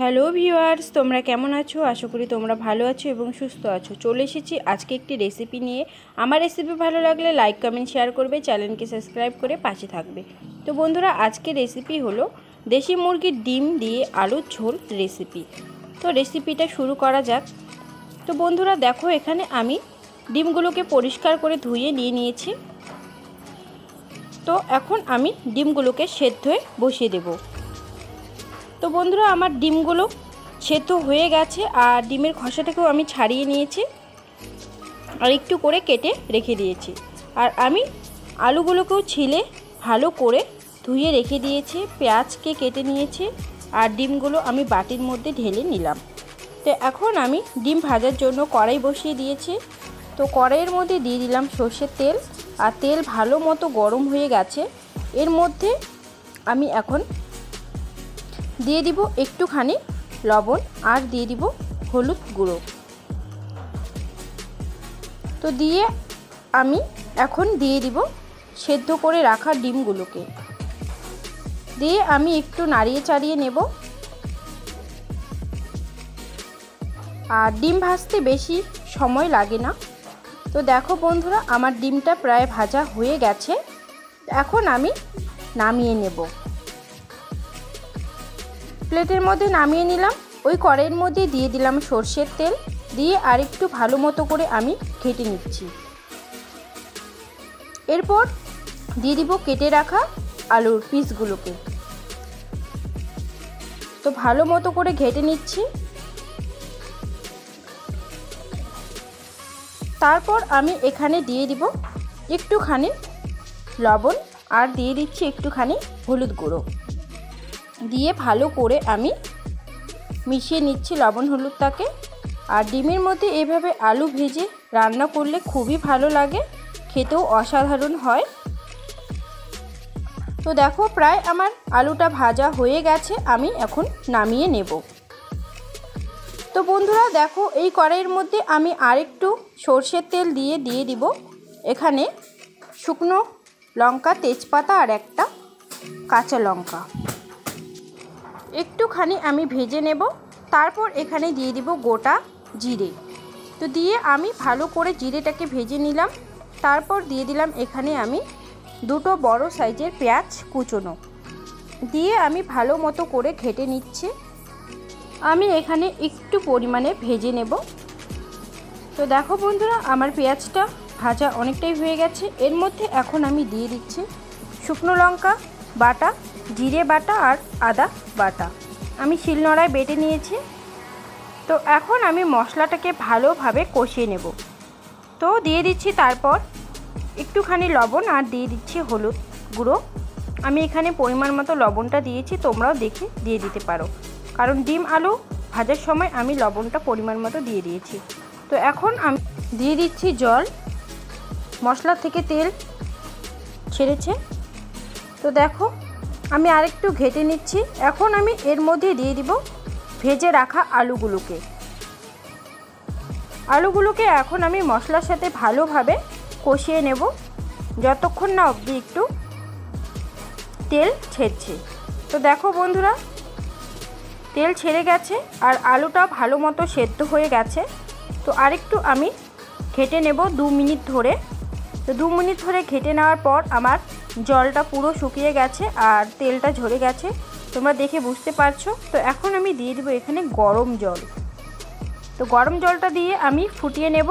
Hello viewers, তোমরা কেমন আছো? আশা করি তোমরা ভালো আছো এবং সুস্থ আছো। চলে এসেছি আজকে একটি রেসিপি নিয়ে। আমার রেসিপি ভালো লাগলে লাইক কমেন্ট শেয়ার করবে, চ্যানেলকে সাবস্ক্রাইব করে পাশে থাকবে। তো বন্ধুরা, আজকে রেসিপি হলো দেশি মুরগির ডিম দিয়ে আলুর ঝোল রেসিপি। তো রেসিপিটা শুরু করা যাক। তো বন্ধুরা দেখো, এখানে আমি ডিমগুলোকে পরিষ্কার করে ধুয়ে নিয়ে নিয়েছি। তো এখন আমি ডিমগুলোকে সেদ্ধ হয়ে বসিয়ে দেব। তো বন্ধুরা, আমার ডিমগুলো সেদ্ধ হয়ে গেছে আর ডিমের খোসাটাকেও আমি ছাড়িয়ে নিয়েছি আর একটু করে কেটে রেখে দিয়েছি। আর আমি আলুগুলোকেও ছিলে ভালো করে ধুয়ে রেখে দিয়েছি, পেঁয়াজকে কেটে নিয়েছি আর ডিমগুলো আমি বাটির মধ্যে ঢেলে নিলাম। তো এখন আমি ডিম ভাজার জন্য কড়াই বসিয়ে দিয়েছি। তো কড়াইয়ের মধ্যে দিয়ে দিলাম সর্ষের তেল, আর তেল ভালো মতো গরম হয়ে গেছে। এর মধ্যে আমি এখন দিয়ে দিব একটুখানি লবণ আর দিয়ে দিব হলুদ গুঁড়ো। তো দিয়ে আমি এখন দিয়ে দিব সেদ্ধ করে রাখা ডিমগুলোকে, দিয়ে আমি একটু নাড়িয়ে চাড়িয়ে নেব। আর ডিম ভাজতে বেশি সময় লাগে না। তো দেখো বন্ধুরা, আমার ডিমটা প্রায় ভাজা হয়ে গেছে। এখন আমি নামিয়ে নেব। প্লেটের মধ্যে নামিয়ে নিলাম। ওই কড়াইয়ের মধ্যে দিয়ে দিলাম সর্ষের তেল, দিয়ে আরেকটু ভালো মতো করে আমি ঘেটে নিচ্ছি। এরপর দিয়ে দিব কেটে রাখা আলুর পিসগুলোকে। তো ভালো মতো করে ঘেটে নিচ্ছি। তারপর আমি এখানে দিয়ে দিব একটুখানি লবণ আর দিয়ে দিচ্ছি একটুখানি হলুদ গুঁড়ো, দিয়ে ভালো করে আমি মিশিয়ে নিচ্ছি লবণ হলুদটাকে। আর ডিমের মধ্যে এভাবে আলু ভেজে রান্না করলে খুবই ভালো লাগে, খেতেও অসাধারণ হয়। তো দেখো, প্রায় আমার আলুটা ভাজা হয়ে গেছে, আমি এখন নামিয়ে নেব। তো বন্ধুরা দেখো, এই কড়াইয়ের মধ্যে আমি আরেকটু সর্ষের তেল দিয়ে দিব এখানে শুকনো লঙ্কা, তেজপাতা আর একটা কাঁচা লঙ্কা। একটুখানি আমি ভেজে নেব। তারপর এখানে দিয়ে দিব গোটা জিরে। তো দিয়ে আমি ভালো করে জিরেটাকে ভেজে নিলাম। তারপর দিয়ে দিলাম এখানে আমি দুটো বড় সাইজের পেঁয়াজ কুচোনো, দিয়ে আমি ভালো মতো করে ঘেটে নিচ্ছি। আমি এখানে একটু পরিমাণে ভেজে নেব। তো দেখো বন্ধুরা, আমার পেঁয়াজটা ভাজা অনেকটাই হয়ে গেছে। এর মধ্যে এখন আমি দিয়ে দিচ্ছি শুকনো লঙ্কা বাটা, জিরে বাটা আর আদা বাটা। আমি শিলনোড়ায় বেটে নিয়েছি। তো এখন আমি মশলাটাকে ভালোভাবে কষিয়ে নেব। তো দিয়ে দিচ্ছি তারপর একটুখানি লবণ আর দিয়ে দিচ্ছি হলুদ গুঁড়ো। আমি এখানে পরিমাণ মতো লবণটা দিয়েছি, তোমরাও দেখে দিয়ে দিতে পারো, কারণ ডিম আলু ভাজার সময় আমি লবণটা পরিমাণ মতো দিয়ে দিয়েছি। তো এখন আমি দিয়ে দিচ্ছি জল। মশলা থেকে তেল ছেড়েছে। তো দেখো, আমি আরেকটু ঘেটে নিচ্ছি। এখন আমি এর মধ্যে দিয়ে দিব ভেজে রাখা আলুগুলোকে এখন আমি মশলার সাথে ভালোভাবে কষিয়ে নেব, যতক্ষণ না অবধি একটু তেল ছেড়ছে। তো দেখো বন্ধুরা, তেল ছেড়ে গেছে আর আলুটা ভালো মতো সেদ্ধ হয়ে গেছে। তো আরেকটু আমি ঘেটে নেব 2 মিনিট ধরে। তো 2 মিনিট ধরে ঘেটে নেওয়ার পর আমার জলটা পুরো শুকিয়ে গেছে আর তেলটা ঝরে গেছে, তোমরা দেখে বুঝতে পারছো। তো এখন আমি দিয়ে দেবো এখানে গরম জল। তো গরম জলটা দিয়ে আমি ফুটিয়ে নেব।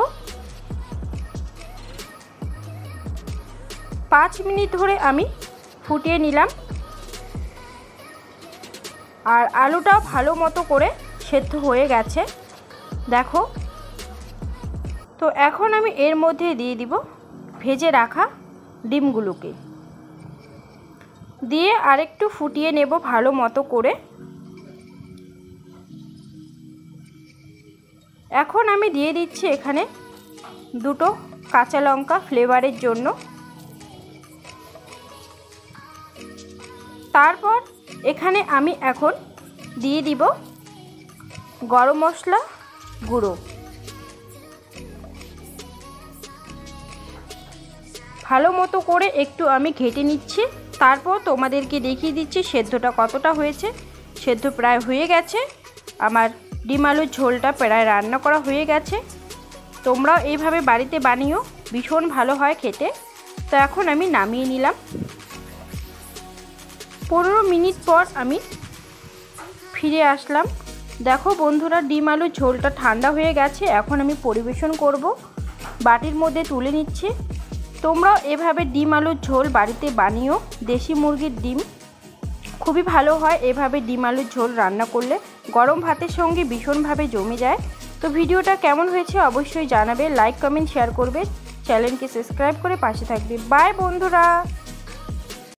5 মিনিট ধরে আমি ফুটিয়ে নিলাম আর আলুটা ভালো মতো করে সেদ্ধ হয়ে গেছে দেখো। তো এখন আমি এর মধ্যে দিয়ে দিব ভেজে রাখা ডিমগুলোকে, দিয়ে আরেকটু ফুটিয়ে নেব ভালো মতো করে। এখন আমি দিয়ে দিচ্ছি এখানে দুটো কাঁচা লঙ্কা ফ্লেভারের জন্য। তারপর এখানে আমি এখন দিয়ে দিব গরম মশলা গুঁড়ো। ভালো মতো করে একটু আমি ঘেটে নিচ্ছি। তারপর তোমাদেরকে দেখিয়ে দিচ্ছি সেদ্ধটা কতটা হয়েছে। সেদ্ধ প্রায় হয়ে গেছে। আমার ডিম আলুর ঝোলটা প্রায় রান্না করা হয়ে গেছে। তোমরাও এইভাবে বাড়িতে বানিও, ভীষণ ভালো হয় খেতে। তো এখন আমি নামিয়ে নিলাম। 15 মিনিট পর আমি ফিরে আসলাম। দেখো বন্ধুরা, ডিম আলুর ঝোলটা ঠান্ডা হয়ে গেছে। এখন আমি পরিবেশন করব। বাটির মধ্যে তুলে নিচ্ছি। তোমরাও এভাবে ডিম আলুর ঝোল বাড়িতে বানিও। দেশি মুরগির ডিম খুবই ভালো হয় এভাবে ডিম আলুর ঝোল রান্না করলে, গরম ভাতের সঙ্গে ভীষণভাবে জমে যায়। তো ভিডিওটা কেমন হয়েছে অবশ্যই জানাবে, লাইক কমেন্ট শেয়ার করবে, চ্যানেলকে সাবস্ক্রাইব করে পাশে থাকবে। বাই বন্ধুরা।